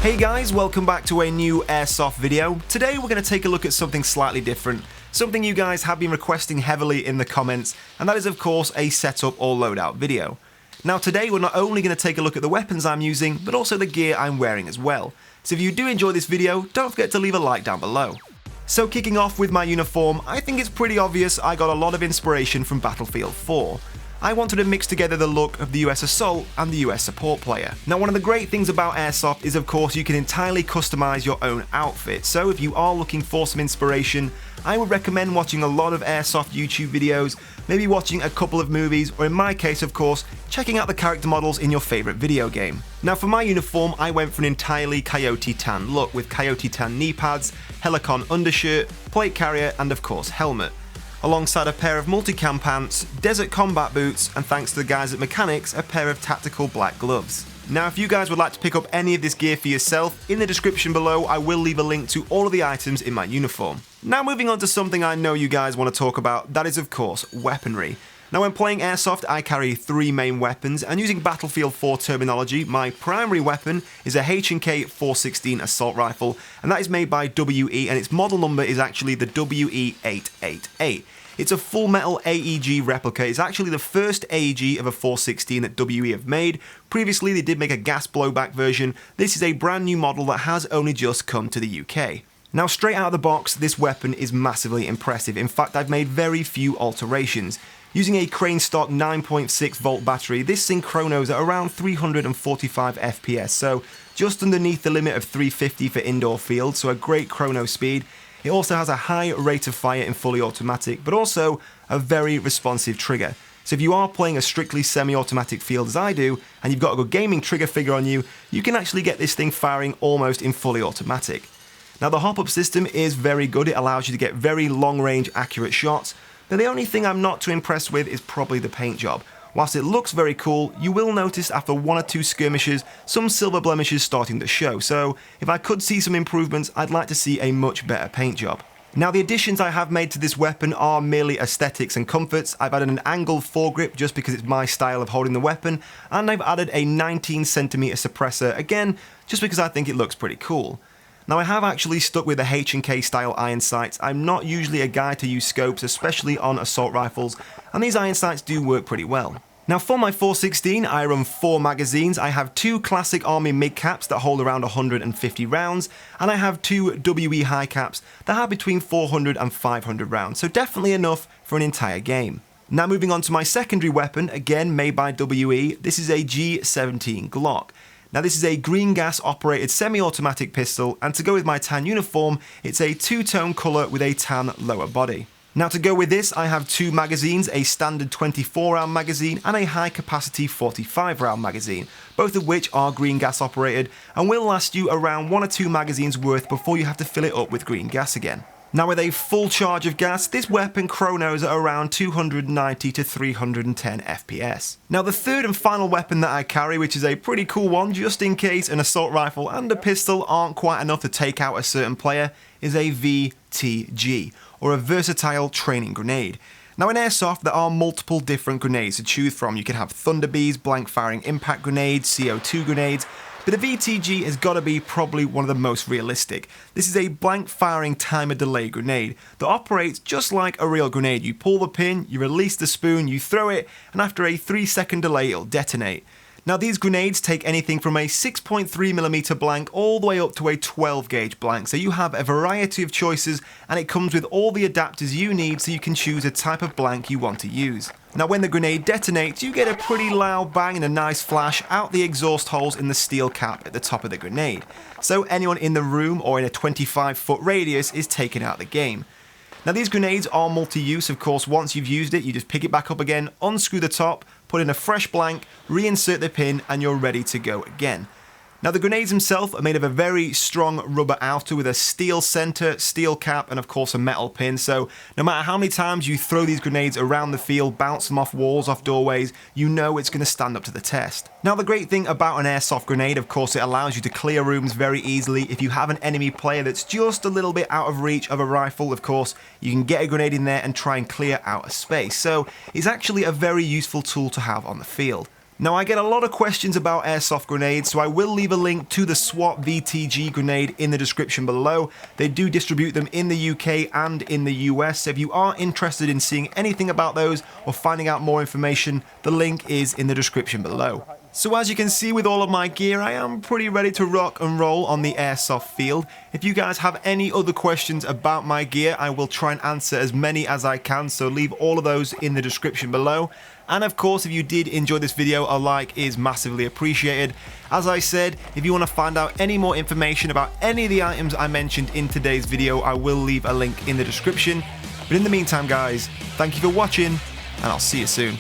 Hey guys, welcome back to a new Airsoft video. Today we're going to take a look at something slightly different, something you guys have been requesting heavily in the comments, and that is of course a setup or loadout video. Now today we're not only going to take a look at the weapons I'm using, but also the gear I'm wearing as well. So if you do enjoy this video, don't forget to leave a like down below. So kicking off with my uniform, I think it's pretty obvious I got a lot of inspiration from Battlefield 4. I wanted to mix together the look of the US Assault and the US Support player. Now one of the great things about Airsoft is of course you can entirely customize your own outfit, so if you are looking for some inspiration, I would recommend watching a lot of Airsoft YouTube videos, maybe watching a couple of movies, or in my case of course, checking out the character models in your favorite video game. Now for my uniform, I went for an entirely coyote tan look with coyote tan knee pads, Helicon undershirt, plate carrier, and of course helmet, alongside a pair of multicam pants, desert combat boots, and thanks to the guys at Mechanics, a pair of tactical black gloves. Now if you guys would like to pick up any of this gear for yourself, in the description below I will leave a link to all of the items in my uniform. Now moving on to something I know you guys want to talk about, that is of course weaponry. Now when playing Airsoft I carry three main weapons, and using Battlefield 4 terminology, my primary weapon is a HK416 assault rifle, and that is made by WE, and its model number is actually the WE888. It's a full metal AEG replica. It's actually the first AEG of a 416 that WE have made. Previously they did make a gas blowback version. This is a brand new model that has only just come to the UK. Now straight out of the box, this weapon is massively impressive. In fact, I've made very few alterations. Using a crane stock 9.6 volt battery, this thing chronos at around 345 FPS, so just underneath the limit of 350 for indoor field, so a great chrono speed. It also has a high rate of fire in fully automatic, but also a very responsive trigger. So if you are playing a strictly semi-automatic field as I do, and you've got a good gaming trigger figure on you, you can actually get this thing firing almost in fully automatic. Now the hop-up system is very good. It allows you to get very long-range accurate shots. Now the only thing I'm not too impressed with is probably the paint job. Whilst it looks very cool, you will notice after one or two skirmishes some silver blemishes starting to show, so if I could see some improvements, I'd like to see a much better paint job. Now the additions I have made to this weapon are merely aesthetics and comforts. I've added an angled foregrip just because it's my style of holding the weapon, and I've added a 19cm suppressor, again, just because I think it looks pretty cool. Now I have actually stuck with the H&K style iron sights. I'm not usually a guy to use scopes, especially on assault rifles, and these iron sights do work pretty well. Now for my 416 I run 4 magazines. I have 2 classic army mid caps that hold around 150 rounds, and I have 2 WE high caps that have between 400 and 500 rounds, so definitely enough for an entire game. Now moving on to my secondary weapon, again made by WE, this is a G17 Glock. Now this is a green gas operated semi-automatic pistol, and to go with my tan uniform, it's a two-tone colour with a tan lower body. Now to go with this, I have 2 magazines, a standard 24 round magazine and a high capacity 45 round magazine, both of which are green gas operated and will last you around 1 or 2 magazines worth before you have to fill it up with green gas again. Now with a full charge of gas, this weapon chronos at around 290 to 310 FPS. Now the third and final weapon that I carry, which is a pretty cool one just in case an assault rifle and a pistol aren't quite enough to take out a certain player, is a V.T.G, or a versatile training grenade. Now in Airsoft there are multiple different grenades to choose from. You can have Thunderbees, blank firing impact grenades, CO2 grenades, but the V.T.G has got to be probably one of the most realistic. This is a blank firing timer delay grenade that operates just like a real grenade. You pull the pin, you release the spoon, you throw it, and after a 3-second delay it'll detonate. Now these grenades take anything from a 6.3mm blank all the way up to a 12 gauge blank, so you have a variety of choices, and it comes with all the adapters you need so you can choose a type of blank you want to use. Now when the grenade detonates, you get a pretty loud bang and a nice flash out the exhaust holes in the steel cap at the top of the grenade, so anyone in the room or in a 25-foot radius is taken out of the game. Now these grenades are multi-use, of course. Once you've used it, you just pick it back up again, unscrew the top, put in a fresh blank, reinsert the pin, and you're ready to go again. Now the grenades themselves are made of a very strong rubber outer with a steel center, steel cap, and of course a metal pin, so no matter how many times you throw these grenades around the field, bounce them off walls, off doorways, you know it's going to stand up to the test. Now the great thing about an airsoft grenade, of course, it allows you to clear rooms very easily. If you have an enemy player that's just a little bit out of reach of a rifle, of course, you can get a grenade in there and try and clear out a space, so it's actually a very useful tool to have on the field. Now, I get a lot of questions about airsoft grenades, so I will leave a link to the SWAT V.T.G grenade in the description below. They do distribute them in the UK and in the US, so if you are interested in seeing anything about those or finding out more information, the link is in the description below. So as you can see with all of my gear, I am pretty ready to rock and roll on the airsoft field. If you guys have any other questions about my gear, I will try and answer as many as I can, so leave all of those in the description below. And of course, if you did enjoy this video, a like is massively appreciated. As I said, if you want to find out any more information about any of the items I mentioned in today's video, I will leave a link in the description. But in the meantime, guys, thank you for watching, and I'll see you soon.